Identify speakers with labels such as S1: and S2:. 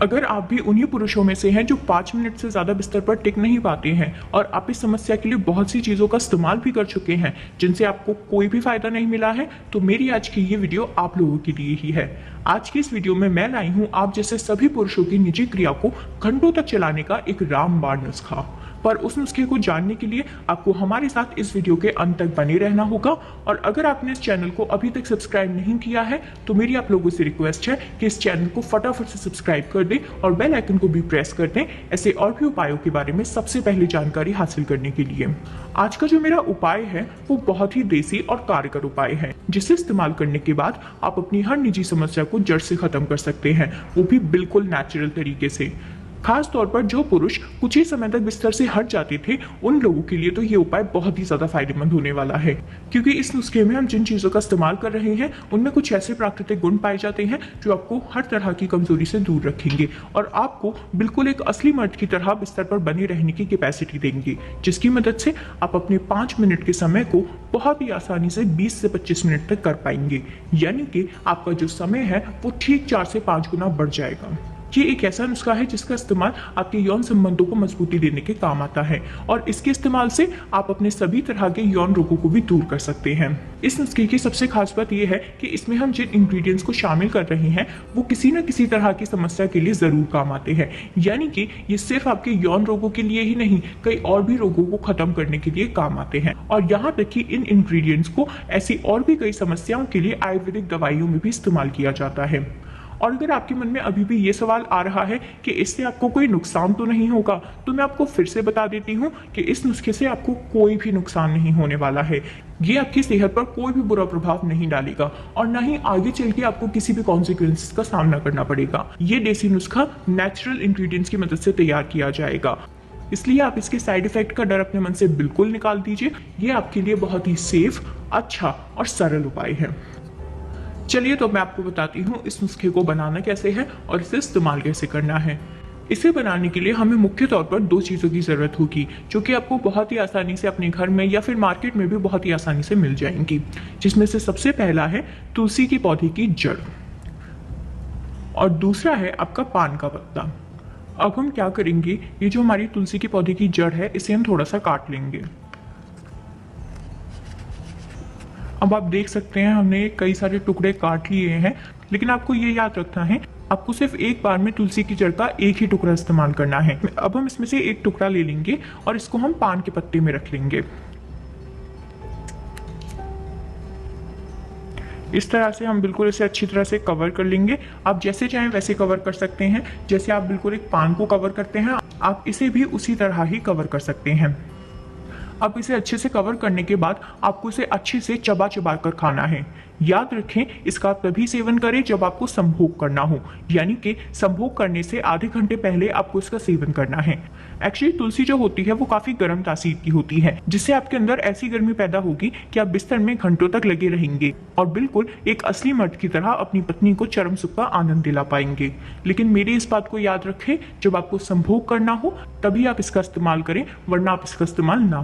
S1: अगर आप भी उन्हीं पुरुषों में से हैं जो 5 मिनट से ज़्यादा बिस्तर पर टिक नहीं पाते हैं और आप इस समस्या के लिए बहुत सी चीज़ों का इस्तेमाल भी कर चुके हैं जिनसे आपको कोई भी फ़ायदा नहीं मिला है, तो मेरी आज की ये वीडियो आप लोगों के लिए ही है। आज की इस वीडियो में मैं लाई हूँ आप जैसे सभी पुरुषों की निजी क्रिया को घंटों तक चलाने का एक रामबाण नुस्खा। पर उस नुस्खे को जानने के लिए आपको हमारे साथ इस वीडियो के अंत तक बने रहना होगा। और अगर आपने इस चैनल को अभी तक सब्सक्राइब नहीं किया है तो मेरी आप लोगों से रिक्वेस्ट है कि इस चैनल को फटाफट से सब्सक्राइब कर दें और बेल आइकन को भी प्रेस कर दें, ऐसे और भी उपायों के बारे में सबसे पहले जानकारी हासिल करने के लिए। आज का जो मेरा उपाय है वो बहुत ही देसी और कारगर उपाय है, जिसे इस्तेमाल करने के बाद आप अपनी हर निजी समस्या को जड़ से खत्म कर सकते हैं, वो भी बिल्कुल नेचुरल तरीके से। खास तौर पर जो पुरुष कुछ ही समय तक बिस्तर से हट जाते थे उन लोगों के लिए तो ये उपाय बहुत ही ज्यादा फायदेमंद होने वाला है, क्योंकि इस नुस्खे में हम जिन चीजों का इस्तेमाल कर रहे हैं उनमें कुछ ऐसे प्राकृतिक गुण पाए जाते हैं जो आपको हर तरह की कमजोरी से दूर रखेंगे और आपको बिल्कुल एक असली मर्द की तरह बिस्तर पर बने रहने की कैपेसिटी देंगे, जिसकी मदद से आप अपने 5 मिनट के समय को बहुत ही आसानी से 20 से 25 मिनट तक कर पाएंगे। यानी कि आपका जो समय है वो ठीक 4 से 5 गुना बढ़ जाएगा। ये एक ऐसा नुस्खा है जिसका इस्तेमाल आपके यौन संबंधों को मजबूती देने के काम आता है और इसके इस्तेमाल से आप अपने सभी तरह के यौन रोगों को भी दूर कर सकते हैं। इस नुस्खे की सबसे खास बात यह है कि इसमें हम जिन इंग्रेडिएंट्स को शामिल कर रहे हैं वो किसी न किसी तरह की समस्या के लिए जरूर काम आते हैं। यानी कि ये सिर्फ आपके यौन रोगों के लिए ही नहीं, कई और भी रोगों को खत्म करने के लिए काम आते हैं। और यहाँ तक कि इन इंग्रेडिएंट्स को ऐसी और भी कई समस्याओं के लिए आयुर्वेदिक दवाइयों में भी इस्तेमाल किया जाता है। और अगर आपके मन में अभी भी ये सवाल आ रहा है कि इससे आपको कोई नुकसान तो नहीं होगा, तो मैं आपको फिर से बता देती हूँ कि इस नुस्खे से आपको कोई भी नुकसान नहीं होने वाला है। ये आपकी सेहत पर कोई भी बुरा प्रभाव नहीं डालेगा और न ही आगे चल के आपको किसी भी कॉन्सिक्वेंसेस का सामना करना पड़ेगा। ये देसी नुस्खा नेचुरल इंग्रेडिएंट्स की मदद से तैयार किया जाएगा, इसलिए आप इसके साइड इफेक्ट का डर अपने मन से बिल्कुल निकाल दीजिए। ये आपके लिए बहुत ही सेफ, अच्छा और सरल उपाय है। चलिए तो मैं आपको बताती हूँ इस नुस्खे को बनाना कैसे है और इसे इस्तेमाल कैसे करना है। इसे बनाने के लिए हमें मुख्य तौर पर 2 चीज़ों की ज़रूरत होगी जो कि आपको बहुत ही आसानी से अपने घर में या फिर मार्केट में भी बहुत ही आसानी से मिल जाएंगी, जिसमें से सबसे पहला है तुलसी के पौधे की जड़ और दूसरा है आपका पान का पत्ता। अब हम क्या करेंगे, ये जो हमारी तुलसी के पौधे की जड़ है इसे हम थोड़ा सा काट लेंगे। अब आप देख सकते हैं हमने कई सारे टुकड़े काट लिए हैं, लेकिन आपको ये याद रखना है आपको सिर्फ एक बार में तुलसी की जड़ का एक ही टुकड़ा इस्तेमाल करना है। अब हम इसमें से एक टुकड़ा ले लेंगे और इसको हम पान के पत्ते में रख लेंगे। इस तरह से हम बिल्कुल इसे अच्छी तरह से कवर कर लेंगे। आप जैसे चाहें वैसे कवर कर सकते हैं, जैसे आप बिल्कुल एक पान को कवर करते हैं आप इसे भी उसी तरह ही कवर कर सकते हैं। अब इसे अच्छे से कवर करने के बाद आपको इसे अच्छे से चबा चबा कर खाना है। याद रखें इसका आप तभी सेवन करें जब आपको संभोग करना हो, यानी कि संभोग करने से आधे घंटे पहले आपको इसका सेवन करना है। एक्चुअली तुलसी जो होती है वो काफी गर्म तासीर की होती है, जिससे आपके अंदर ऐसी गर्मी पैदा होगी कि आप बिस्तर में घंटों तक लगे रहेंगे और बिल्कुल एक असली मर्द की तरह अपनी पत्नी को चरम सुख का आनंद दिला पाएंगे। लेकिन मेरी इस बात को याद रखें, जब आपको संभोग करना हो तभी आप इसका इस्तेमाल करें, वरना आप इसका इस्तेमाल ना